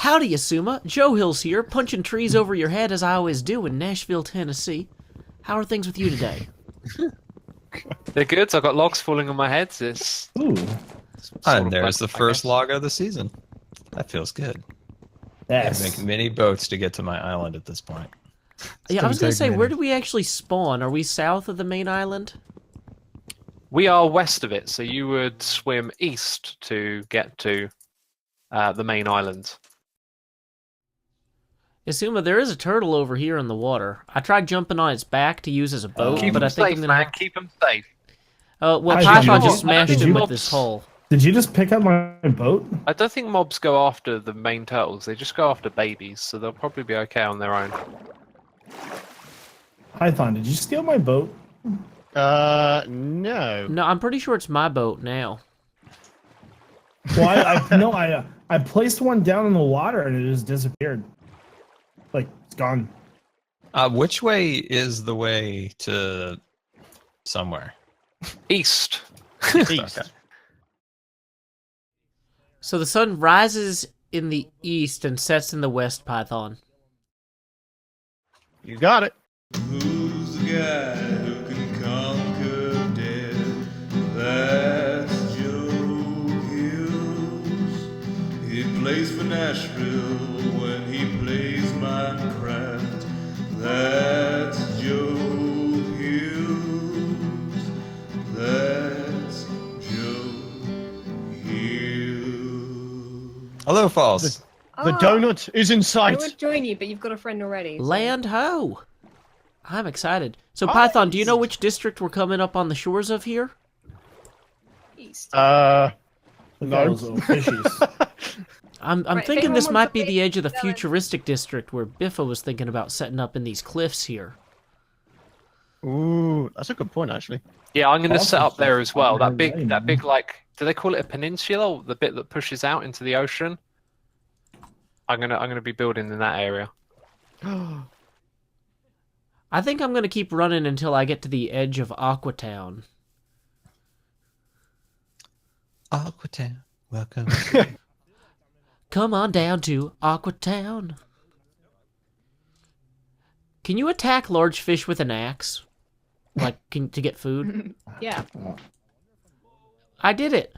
Howdy, Asuma. Joe Hills here, punching trees over your head as I always do in Nashville, Tennessee. How are things with you today? They're good. I've got logs falling on my head. It's Ooh, And there's the first log of the season. That feels good. yes. I make many boats to get to my island at this point. Yeah, I was going to say, where do we actually spawn? Are we south of the main island? We are west of it, so you would swim east to get to the main island. Asuma, there is a turtle over here in the water. I tried jumping on its back to use as a boat, Keep but them I think safe, I'm going man. to... Keep them safe. Well, Did Python you- just smashed did him you- with this hole. Did you just pick up my boat? I don't think mobs go after the main turtles. They just go after babies, so they'll probably be okay on their own. Python, did you steal my boat? No. No, I'm pretty sure it's my boat now. Well, I placed one down in the water and it just disappeared. Like, it's gone. Which way is the way to somewhere? East. East. Okay. So the sun rises in the east and sets in the west, Python. You got it. Who's the guy who can conquer death? That's Joe Hills. He plays for Nashville when he plays Minecraft. That's Joe Hills. That's Joe Hills. Hello, Falls. The donut is in I sight. would join you, but you've got a friend already. so- Land ho! I'm excited. So, Python, do you know which district we're coming up on the shores of here? East. Look at No. those little fishies. I'm Right, if thinking anyone this wants might to be the pick edge of the the- futuristic district where Biffa was thinking about setting up in these cliffs here. Ooh, that's a good point, actually. Yeah, I'm going to set up there as well. That Awesome. big, like, do they call it a peninsula? Or the bit that pushes out into the ocean. I'm gonna be building in that area. I think I'm going to keep running until I get to the edge of Aquatown. Aquatown, welcome. Come on down to Aquatown. Can you attack large fish with an axe? Like, to get food? Yeah. I did it.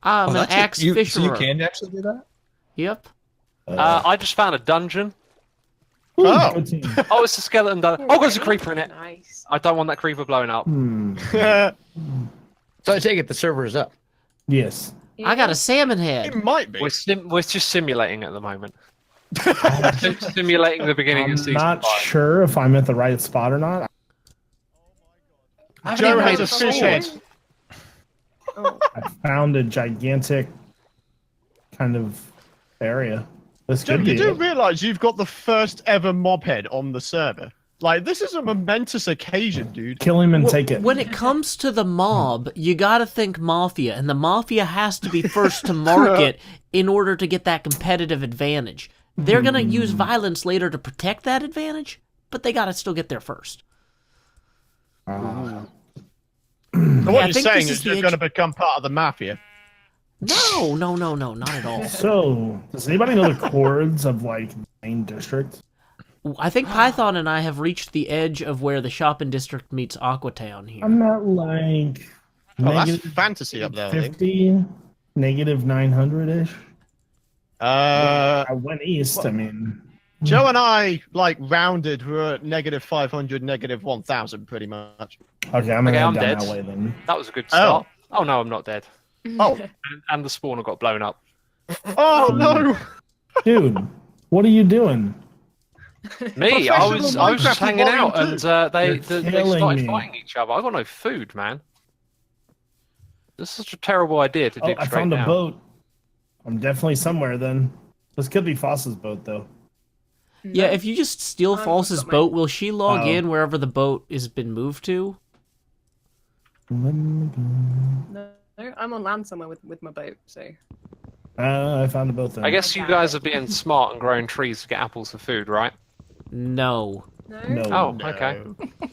I'm an axe fisher. So you can actually do that? Yep. I just found a dungeon. Oh. Good team. Oh, it's a skeleton dungeon. Oh, there's a creeper in it. Nice. I don't want that creeper blowing up. Hmm. So I take it the server is up. Yes. I got a salmon head. It might be. We're just simulating at the moment. Simulating the beginning I'm of season not 5. sure if I'm at the right spot or not. I haven't Joe even has made a fish sword. head. Oh, I found a gigantic kind of area. This Joe, could you be do it. realise you've got the first ever mob head on the server. Like, this is a momentous occasion, dude. Kill him and take it. When it comes to the mob, you gotta think Mafia, and the Mafia has to be first to market in order to get that competitive advantage. They're gonna use violence later to protect that advantage, but they gotta still get there first. So Yeah, what I you're think saying this is is you're the going to edge- become part of the mafia. No, not at all. So, does anybody know the chords of, like, the main district? I think Python and I have reached the edge of where the shopping district meets Aquatown here. I'm not like Oh, that's negative fantasy up there, I think. 50, negative 900-ish. Uh, I went east, I mean. Joe and I, like, rounded, we're at negative 500, negative 1,000, pretty much. Okay, I'm gonna Okay, head I'm down dead. that way then. That was a good start. Oh no, I'm not dead. Oh, And the spawner got blown up. oh no! Dude, what are you doing? Me, I was Professional just Minecraft hanging out, Volume and 2. they You're killing started me. fighting each other. I got no food, man. This is such a terrible idea to Oh, dig I straight found a down. boat. I'm definitely somewhere then. This could be Foss's boat, though. Yeah, if you just steal I've False's got mine. boat, will she log Oh. in wherever the boat has been moved to? No, I'm on land somewhere with my boat, so. I found a boat then. I guess you guys are being smart and growing trees to get apples for food, right? No. No. No. Oh, okay.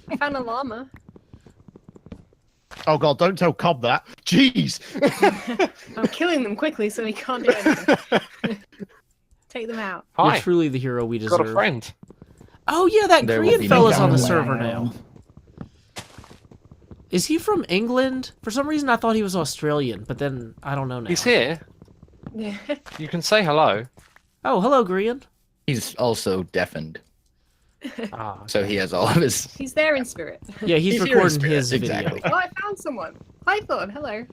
I found a llama. Oh god, don't tell Cobb that. Jeez! I'm killing them quickly so he can't do anything. Take them out. Hi. You're truly the hero we deserve. Got a friend. Oh yeah, that There will Korean be no fella's on the Down server land. now. Is he from England? For some reason I thought he was Australian, but then I don't know now. He's here. Yeah. You can say hello. Oh, hello, Korean. He's also deafened, Ah, so he has all of his. He's there in spirit. Yeah, he's He's here in recording spirit, his exactly. video. Oh, I found someone. Python, hello.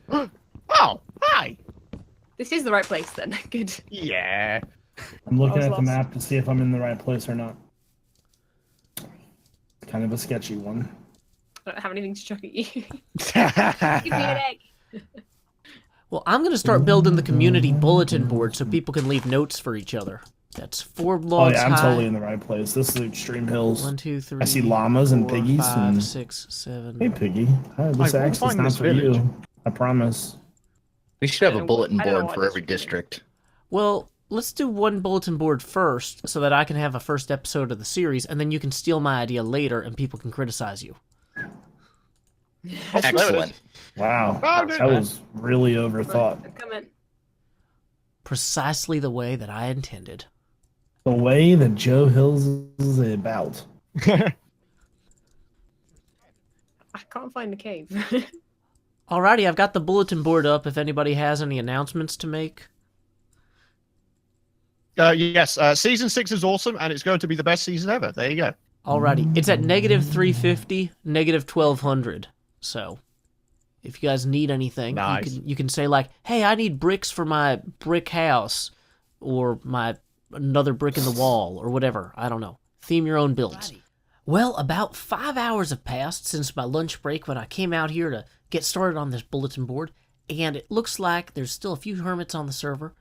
Oh, hi. This is the right place then. Good. Yeah. I'm looking I was at the lost. map to see if I'm in the right place or not. Kind of a sketchy one. I don't have anything to chuck at you. Give me an egg. Well, I'm going to start building the community bulletin board so people can leave notes for each other. That's 4 Oh logs yeah, I'm high. totally in the right place. This is Extreme Hills. 1, 2, 3. I see llamas and 4, piggies 5, and- 6, 7. Hey, Piggy. Hi, this we'll axe is find not this for village. you. I promise. We should have I a don't- bulletin I don't know board what for this every is really. district. Well, let's do one bulletin board first so that I can have a first episode of the series, and then you can steal my idea later and people can criticize you. Excellent. Wow, Found it. that was really overthought. I'm coming. Precisely the way that I intended. The way that Joe Hills is about. I can't find the cave. Alrighty, I've got the bulletin board up if anybody has any announcements to make. Yes, season 6 is awesome, and it's going to be the best season ever. There you go. Alrighty, it's at -350, -1200. So, if you guys need anything, Nice. you can say like, "Hey, I need bricks for my brick house, or my another brick in the wall, or whatever." I don't know. Theme your own builds. Well, about 5 hours have passed since my lunch break when I came out here to get started on this bulletin board, and it looks like there's still a few hermits on the server,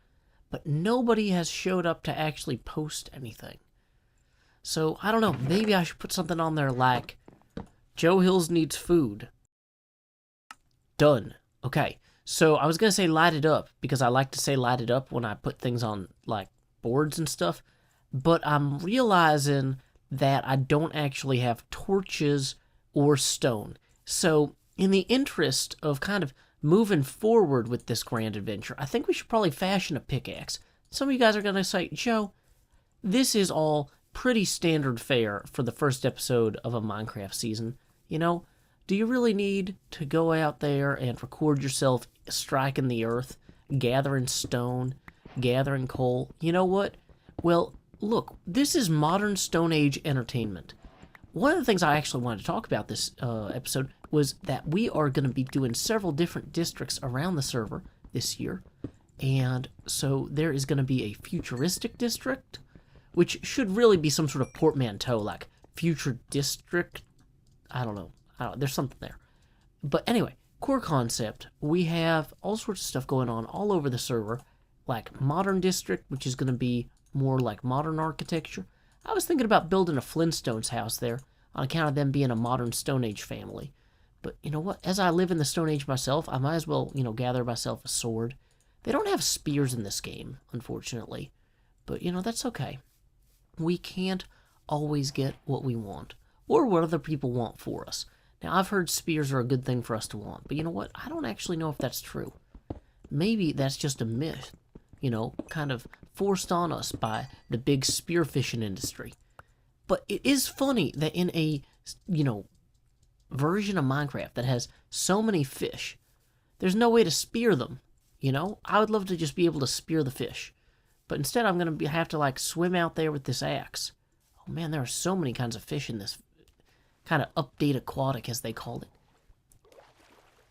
but nobody has showed up to actually post anything. So, I don't know, maybe I should put something on there like, Joe Hills needs food. Done. Okay, so I was going to say light it up, because I like to say light it up when I put things on, like, boards and stuff, but I'm realizing that I don't actually have torches or stone. So, in the interest of kind of moving forward with this grand adventure, I think we should probably fashion a pickaxe. Some of you guys are going to say, Joe, this is all pretty standard fare for the first episode of a Minecraft season. You know, do you really need to go out there and record yourself striking the earth, gathering stone, gathering coal? You know what? Well, look, this is modern Stone Age entertainment. One of the things I actually wanted to talk about this episode was that we are going to be doing several different districts around the server this year. And so there is going to be a futuristic district, which should really be some sort of portmanteau, like future district. I don't know. There's something there. But anyway, core concept, we have all sorts of stuff going on all over the server, like modern district, which is going to be more like modern architecture. I was thinking about building a Flintstones house there on account of them being a modern Stone Age family. But you know what? As I live in the Stone Age myself, I might as well, gather myself a sword. They don't have spears in this game, unfortunately. But, that's okay. We can't always get what we want, or what other people want for us. Now, I've heard spears are a good thing for us to want, but you know what? I don't actually know if that's true. Maybe that's just a myth, kind of forced on us by the big spearfishing industry. But it is funny that in a, version of Minecraft that has so many fish, there's no way to spear them, I would love to just be able to spear the fish. But instead I'm going to have to, swim out there with this axe. Oh man, there are so many kinds of fish in this kind of update aquatic, as they called it.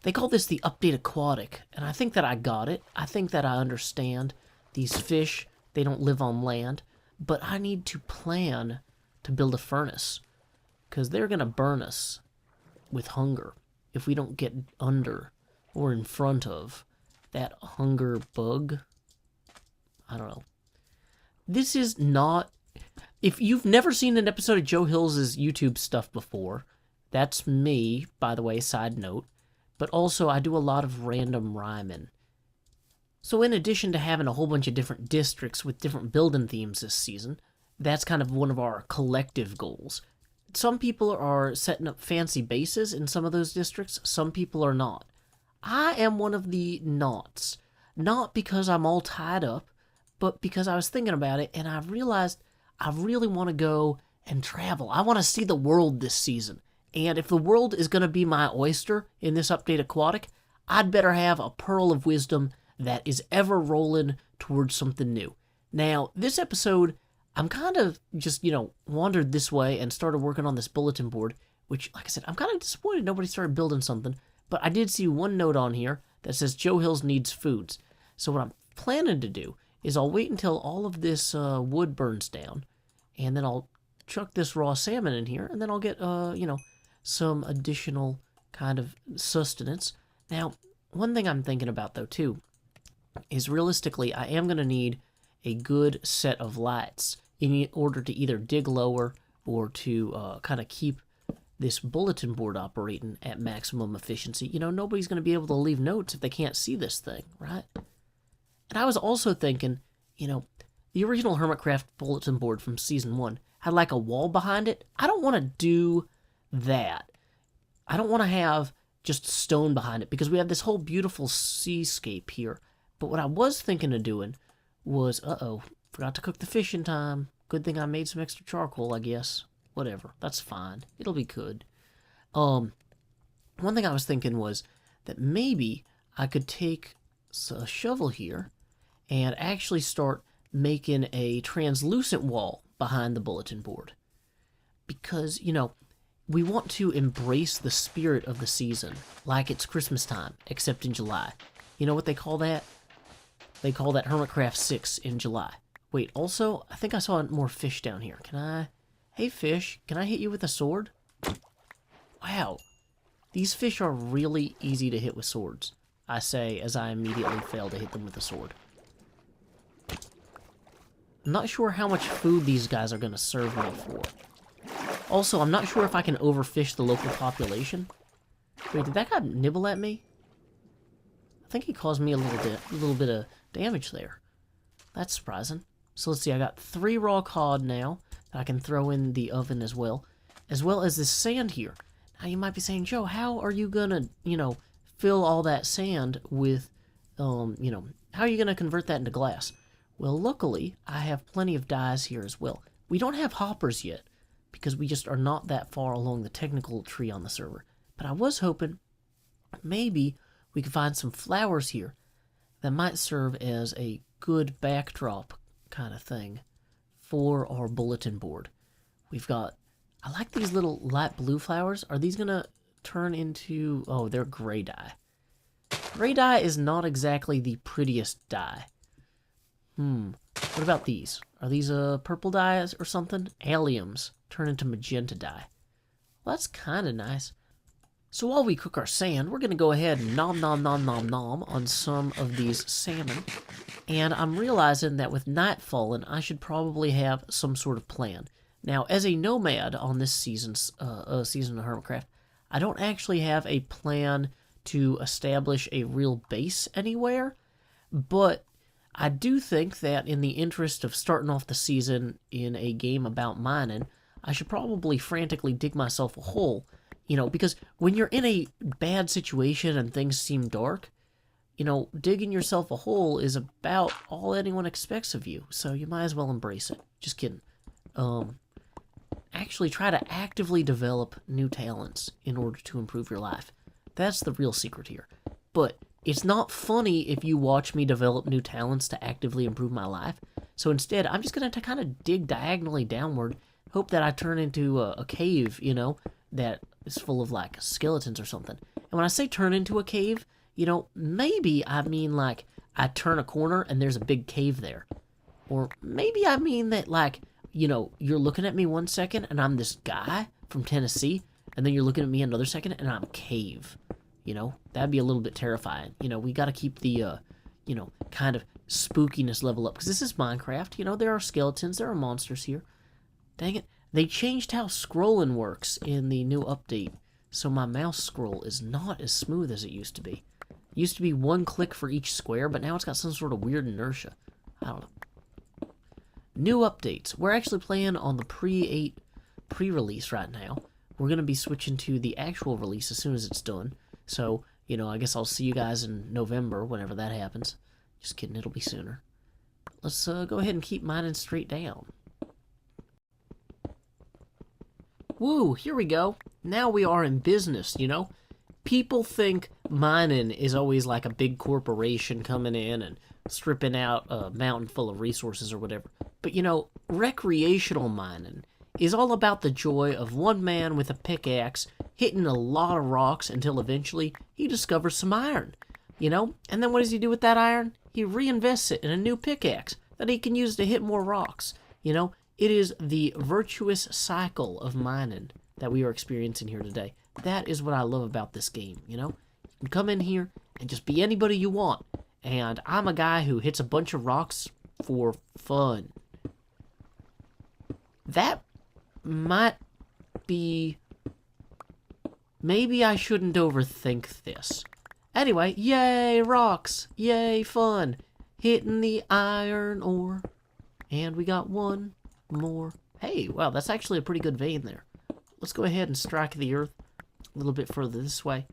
They call this the update aquatic, and I think that I got it. I think that I understand these fish, they don't live on land, but I need to plan to build a furnace, because they're going to burn us with hunger if we don't get under or in front of that hunger bug. I don't know. This is not... If you've never seen an episode of Joe Hills' YouTube stuff before, that's me, by the way, side note. But also, I do a lot of random rhyming. So in addition to having a whole bunch of different districts with different building themes this season, that's kind of one of our collective goals. Some people are setting up fancy bases in some of those districts, some people are not. I am one of the nots. Not because I'm all tied up, but because I was thinking about it and I realized I really want to go and travel. I want to see the world this season. And if the world is going to be my oyster in this update aquatic, I'd better have a pearl of wisdom that is ever rolling towards something new. Now, this episode, I'm kind of just, wandered this way and started working on this bulletin board, which, like I said, I'm kind of disappointed nobody started building something, but I did see one note on here that says Joe Hills needs foods. So what I'm planning to do is I'll wait until all of this wood burns down, and then I'll chuck this raw salmon in here, and then I'll get, some additional kind of sustenance. Now, one thing I'm thinking about, though, too, is realistically, I am going to need a good set of lights in order to either dig lower or to kind of keep this bulletin board operating at maximum efficiency. Nobody's going to be able to leave notes if they can't see this thing, right? And I was also thinking, the original Hermitcraft bulletin board from Season 1 had like a wall behind it. I don't want to do that. I don't want to have just stone behind it because we have this whole beautiful seascape here. But what I was thinking of doing was, forgot to cook the fish in time. Good thing I made some extra charcoal, I guess. Whatever, that's fine. It'll be good. One thing I was thinking was that maybe I could take a shovel here and actually start making a translucent wall behind the bulletin board. Because, we want to embrace the spirit of the season like it's Christmas time, except in July. You know what they call that? They call that Hermitcraft 6 in July. Wait, also, I think I saw more fish down here. Can I... Hey, fish, can I hit you with a sword? Wow. These fish are really easy to hit with swords, I say as I immediately fail to hit them with a sword. I'm not sure how much food these guys are going to serve me for. Also, I'm not sure if I can overfish the local population. Wait, did that guy nibble at me? I think he caused me a little bit of damage there. That's surprising. So let's see, I got 3 raw cod now that I can throw in the oven as well as this sand here. Now you might be saying, Joe, how are you gonna, fill all that sand with, how are you gonna convert that into glass? Well, luckily, I have plenty of dyes here as well. We don't have hoppers yet, because we just are not that far along the technical tree on the server. But I was hoping maybe we could find some flowers here that might serve as a good backdrop kind of thing for our bulletin board. We've got, I like these little light blue flowers. Are these gonna turn into, oh, they're gray dye. Gray dye is not exactly the prettiest dye. What about these? Are these purple dyes or something? Alliums turn into magenta dye. Well, that's kind of nice. So while we cook our sand, we're going to go ahead and nom on some of these salmon. And I'm realizing that with night falling, I should probably have some sort of plan. Now, as a nomad on this season of Hermitcraft, I don't actually have a plan to establish a real base anywhere, but I do think that in the interest of starting off the season in a game about mining, I should probably frantically dig myself a hole, because when you're in a bad situation and things seem dark, digging yourself a hole is about all anyone expects of you, so you might as well embrace it. Just kidding. Actually try to actively develop new talents in order to improve your life. That's the real secret here. But it's not funny if you watch me develop new talents to actively improve my life. So instead, I'm just going to kind of dig diagonally downward, hope that I turn into a cave, that is full of, like, skeletons or something. And when I say turn into a cave, maybe I mean, like, I turn a corner and there's a big cave there. Or maybe I mean that, like, you're looking at me one second and I'm this guy from Tennessee, and then you're looking at me another second and I'm cave. That'd be a little bit terrifying. We got to keep the, kind of spookiness level up. Because this is Minecraft. There are skeletons. There are monsters here. Dang it. They changed how scrolling works in the new update. So my mouse scroll is not as smooth as it used to be. It used to be 1 click for each square, but now it's got some sort of weird inertia. I don't know. New updates. We're actually playing on the pre-release right now. We're going to be switching to the actual release as soon as it's done. So, I guess I'll see you guys in November, whenever that happens. Just kidding, it'll be sooner. Let's go ahead and keep mining straight down. Woo, here we go. Now we are in business, you know? People think mining is always like a big corporation coming in and stripping out a mountain full of resources or whatever. But you know, recreational mining is all about the joy of one man with a pickaxe hitting a lot of rocks until eventually he discovers some iron, you know? And then what does he do with that iron? He reinvests it in a new pickaxe that he can use to hit more rocks, you know? It is the virtuous cycle of mining that we are experiencing here today. That is what I love about this game, you know? You can come in here and just be anybody you want. And I'm a guy who hits a bunch of rocks for fun. That might be... Maybe I shouldn't overthink this. Anyway, yay, rocks! Yay, fun! Hitting the iron ore. And we got one more. Hey, wow, that's actually a pretty good vein there. Let's go ahead and strike the earth a little bit further this way.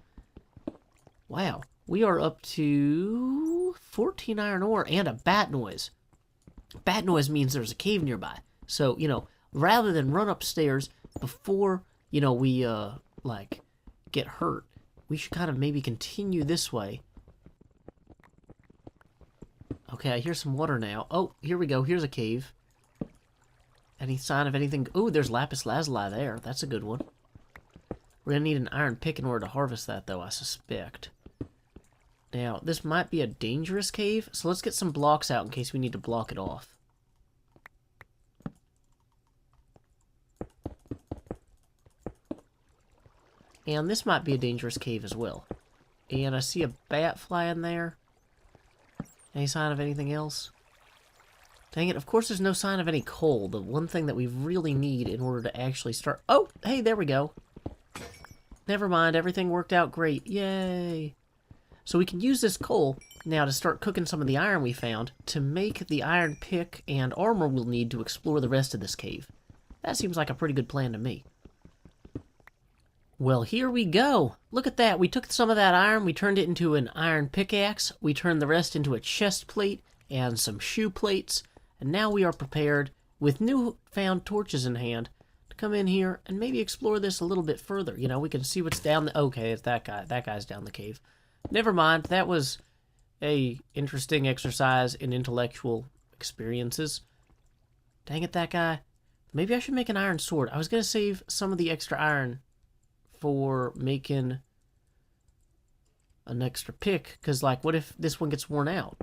Wow, we are up to 14 iron ore and a bat noise. Bat noise means there's a cave nearby. So, you know, rather than run upstairs before, you know, we, like, get hurt, we should kind of maybe continue this way. Okay, I hear some water now. Oh, here we go. Here's a cave. Any sign of anything? Oh, there's lapis lazuli there. That's a good one. We're going to need an iron pick in order to harvest that, though, I suspect. Now, this might be a dangerous cave, so let's get some blocks out in case we need to block it off. And this might be a dangerous cave as well. And I see a bat flying there. Any sign of anything else? Dang it, of course there's no sign of any coal. The one thing that we really need in order to actually start... Oh, hey, there we go. Never mind, everything worked out great. Yay. So we can use this coal now to start cooking some of the iron we found to make the iron pick and armor we'll need to explore the rest of this cave. That seems like a pretty good plan to me. Well, here we go. Look at that. We took some of that iron, we turned it into an iron pickaxe, we turned the rest into a chest plate and some shoe plates, and now we are prepared, with newfound torches in hand, to come in here and maybe explore this a little bit further. You know, we can see what's down the... Okay, it's that guy. That guy's down the cave. Never mind. That was a interesting exercise in intellectual experiences. Dang it, that guy. Maybe I should make an iron sword. I was going to save some of the extra iron for making an extra pick, because, like, what if this one gets worn out?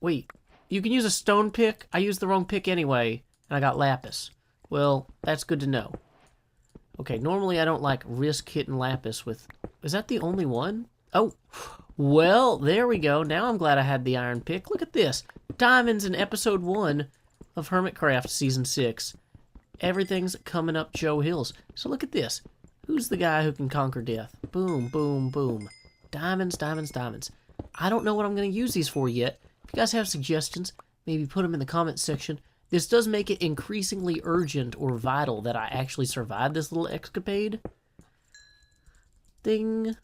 Wait, you can use a stone pick? I used the wrong pick anyway, and I got lapis. Well, that's good to know. Okay, normally I don't, like, risk hitting lapis with... Is that the only one? Oh, well, there we go. Now I'm glad I had the iron pick. Look at this. Diamonds in episode 1 of Hermitcraft Season 6. Everything's coming up Joe Hills. So look at this. Who's the guy who can conquer death? Boom, boom, boom. Diamonds, diamonds, diamonds. I don't know what I'm going to use these for yet. If you guys have suggestions, maybe put them in the comments section. This does make it increasingly urgent or vital that I actually survive this little escapade. Ding.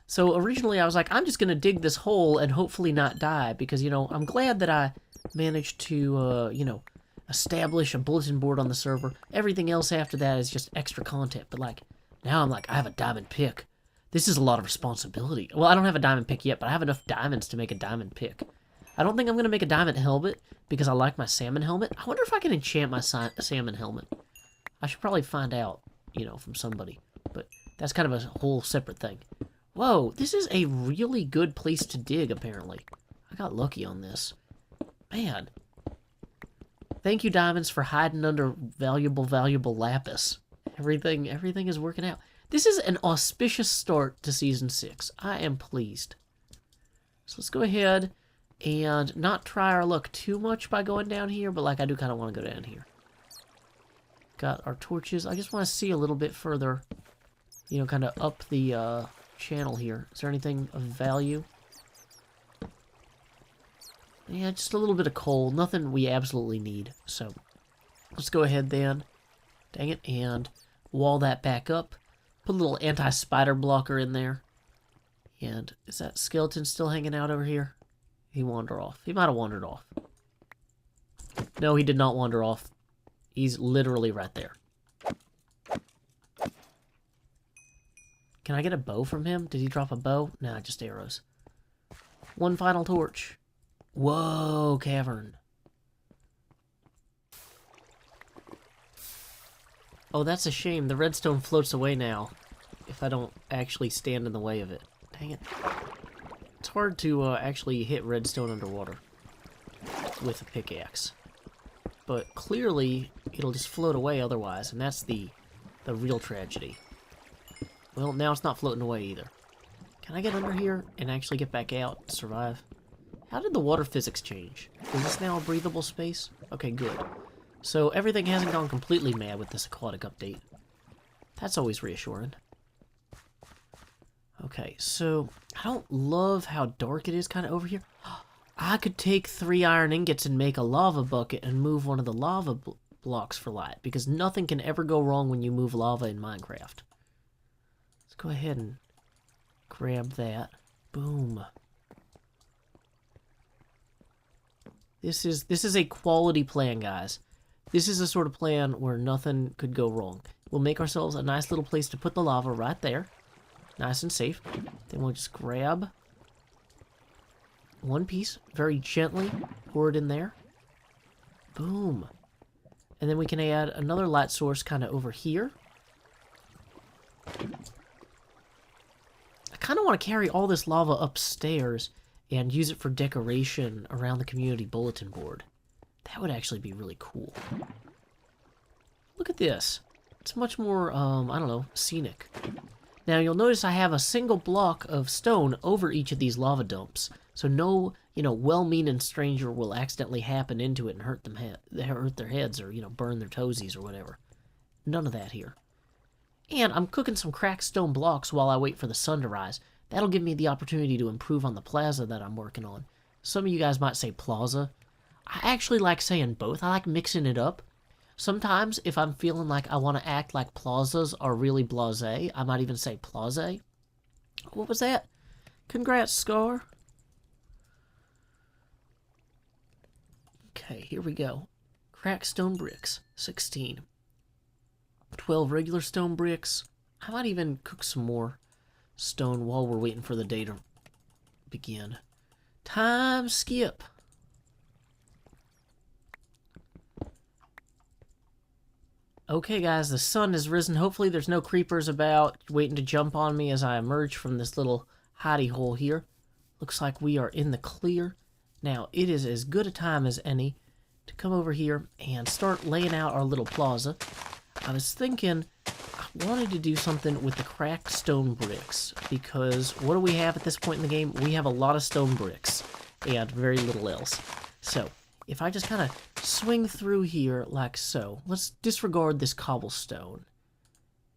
So originally I was like, I'm just going to dig this hole and hopefully not die, because, you know, I'm glad that I managed to, you know, establish a bulletin board on the server. Everything else after that is just extra content. But, like, now I'm like, I have a diamond pick. This is a lot of responsibility. Well, I don't have a diamond pick yet, but I have enough diamonds to make a diamond pick. I don't think I'm going to make a diamond helmet because I like my salmon helmet. I wonder if I can enchant my salmon helmet. I should probably find out, you know, from somebody. But that's kind of a whole separate thing. Whoa, this is a really good place to dig, apparently. I got lucky on this. Man. Thank you, diamonds, for hiding under valuable lapis. Everything is working out. This is an auspicious start to Season 6. I am pleased. So let's go ahead and not try our luck too much by going down here, but, like, I do kind of want to go down here. Got our torches. I just want to see a little bit further, you know, kind of up the channel here. Is there anything of value? Yeah, just a little bit of coal. Nothing we absolutely need. So let's go ahead then. Dang it. And wall that back up. Put a little anti-spider blocker in there. And is that skeleton still hanging out over here? He wandered off. He might have wandered off. No, he did not wander off. He's literally right there. Can I get a bow from him? Did he drop a bow? Nah, just arrows. One final torch. Whoa, cavern. Oh, that's a shame. The redstone floats away now if I don't actually stand in the way of it. Dang it. It's hard to actually hit redstone underwater with a pickaxe. But clearly, it'll just float away otherwise, and that's the real tragedy. Well, now it's not floating away either. Can I get under here and actually get back out and survive? How did the water physics change? Is this now a breathable space? Okay, good. So everything hasn't gone completely mad with this aquatic update. That's always reassuring. Okay, so I don't love how dark it is kind of over here. I could take 3 iron ingots and make a lava bucket and move one of the lava blocks for light, because nothing can ever go wrong when you move lava in Minecraft. Let's go ahead and grab that. Boom. This is a quality plan, guys. This is a sort of plan where nothing could go wrong. We'll make ourselves a nice little place to put the lava right there. Nice and safe. Then we'll just grab one piece, very gently pour it in there. Boom. And then we can add another light source kind of over here. I kind of want to carry all this lava upstairs and use it for decoration around the community bulletin board. That would actually be really cool. Look at this. It's much more, I don't know, scenic. Now, you'll notice I have a single block of stone over each of these lava dumps, so no, well-meaning stranger will accidentally happen into it and hurt their heads or, burn their toesies or whatever. None of that here. And I'm cooking some cracked stone blocks while I wait for the sun to rise. That'll give me the opportunity to improve on the plaza that I'm working on. Some of you guys might say plaza. I actually like saying both. I like mixing it up. Sometimes, if I'm feeling like I want to act like plazas are really blasé, I might even say plaza. What was that? Congrats, Scar. Okay, here we go. Cracked stone bricks, 16. 12 regular stone bricks. I might even cook some more stone while we're waiting for the day to begin. Time skip. Okay, guys, the sun has risen. Hopefully there's no creepers about waiting to jump on me as I emerge from this little hidey hole here. Looks like we are in the clear. Now, it is as good a time as any to come over here and start laying out our little plaza. I was thinking I wanted to do something with the cracked stone bricks, because what do we have at this point in the game? We have a lot of stone bricks and very little else. So, if I just kind of swing through here like so, let's disregard this cobblestone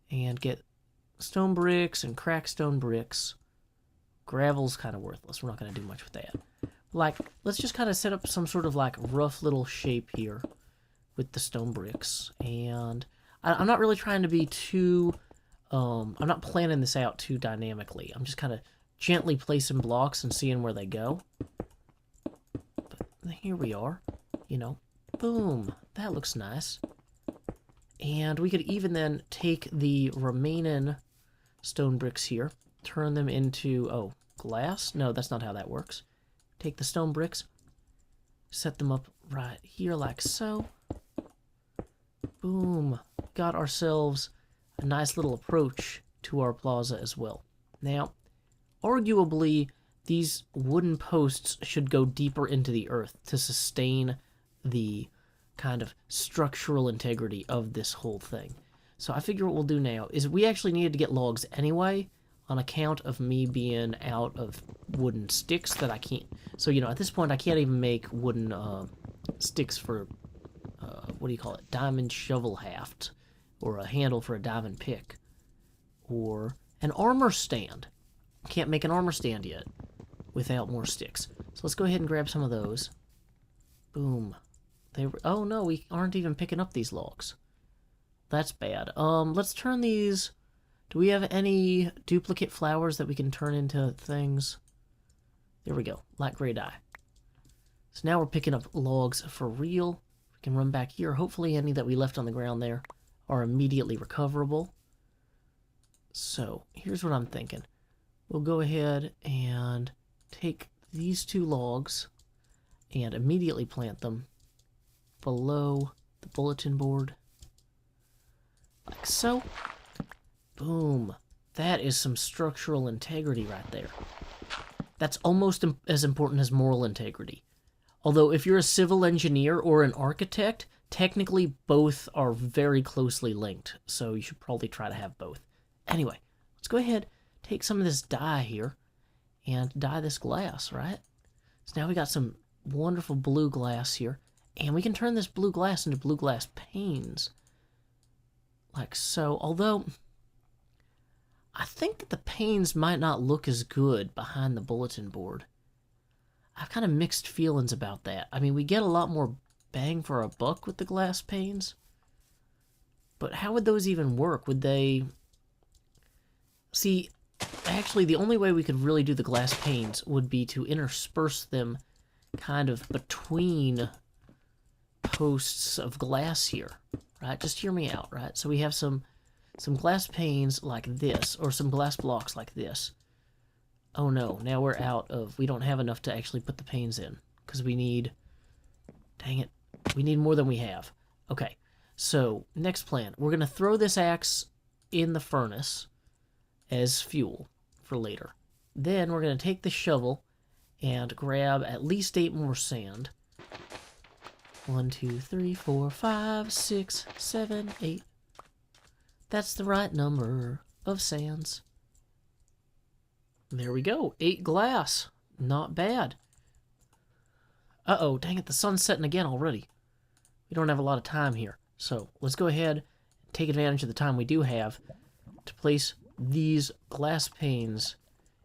and get stone bricks and cracked stone bricks. Gravel's kind of worthless. We're not going to do much with that. Like, let's just kind of set up some sort of like rough little shape here with the stone bricks. And I'm not really trying to be too, I'm not planning this out too dynamically. I'm just kind of gently placing blocks and seeing where they go. Here we are, boom, that looks nice. And we could even then take the remaining stone bricks here, turn them into, glass? No, that's not how that works. Take the stone bricks, set them up right here like so. Boom, got ourselves a nice little approach to our plaza as well. Now, arguably, these wooden posts should go deeper into the earth to sustain the kind of structural integrity of this whole thing. So I figure what we'll do now is we actually needed to get logs anyway on account of me being out of wooden sticks that I can't... So, at this point I can't even make wooden sticks for, what do you call it? Diamond shovel haft, or a handle for a diamond pick, or an armor stand. Can't make an armor stand yet without more sticks. So let's go ahead and grab some of those. Boom. Oh no, we aren't even picking up these logs. That's bad. Let's turn these... Do we have any duplicate flowers that we can turn into things? There we go. Light gray dye. So now we're picking up logs for real. can run back here. Hopefully any that we left on the ground there are immediately recoverable. So here's what I'm thinking. We'll go ahead and take these 2 logs and immediately plant them below the bulletin board. Like so. Boom. That is some structural integrity right there. That's almost as important as moral integrity. Although if you're a civil engineer or an architect, technically both are very closely linked, so you should probably try to have both. Anyway, let's go ahead, take some of this dye here, and dye this glass, right? So now we got some wonderful blue glass here, and we can turn this blue glass into blue glass panes. Like so, although I think that the panes might not look as good behind the bulletin board. I've kind of mixed feelings about that. I mean, we get a lot more bang for our buck with the glass panes, but how would those even work? Would they... See, actually, the only way we could really do the glass panes would be to intersperse them kind of between posts of glass here, right? Just hear me out, right? So we have some glass panes like this, or some glass blocks like this. Oh no, now we're out of... We don't have enough to actually put the panes in, because we need... Dang it. We need more than we have. Okay, so next plan. We're going to throw this axe in the furnace as fuel for later. Then we're going to take the shovel and grab at least 8 more sand. 1, 2, 3, 4, 5, 6, 7, 8. That's the right number of sands. There we go. 8 glass. Not bad. Uh-oh, dang it, the sun's setting again already. We don't have a lot of time here. So let's go ahead and take advantage of the time we do have to place these glass panes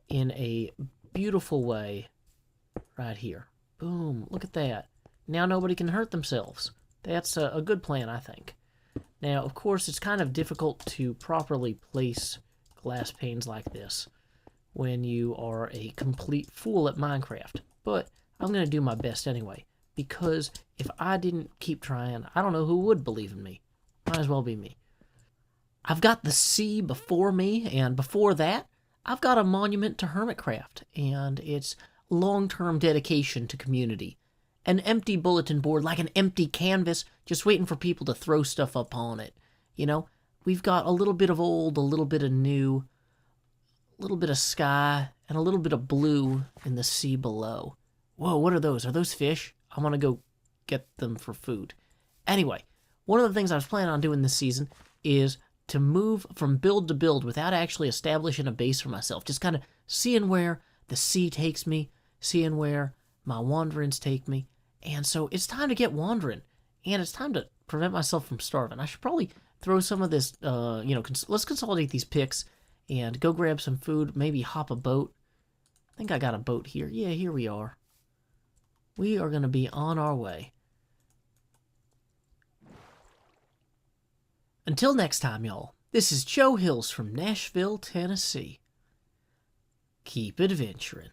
in a beautiful way right here. Boom, look at that. Now nobody can hurt themselves. That's a good plan, I think. Now, of course, it's kind of difficult to properly place glass panes like this when you are a complete fool at Minecraft. But I'm going to do my best anyway, because if I didn't keep trying, I don't know who would believe in me. Might as well be me. I've got the sea before me, and before that, I've got a monument to Hermitcraft, and its long-term dedication to community. An empty bulletin board, like an empty canvas, just waiting for people to throw stuff up on it. You know, we've got a little bit of old, a little bit of new, a little bit of sky, and a little bit of blue in the sea below. Whoa, what are those? Are those fish? I want to go get them for food. Anyway, one of the things I was planning on doing this season is to move from build to build without actually establishing a base for myself. Just kind of seeing where the sea takes me, seeing where my wanderings take me. And so it's time to get wandering. And it's time to prevent myself from starving. I should probably throw some of this, let's consolidate these picks and go grab some food, maybe hop a boat. I think I got a boat here. Yeah, here we are. We are going to be on our way. Until next time, y'all, this is Joe Hills from Nashville, Tennessee. Keep adventuring.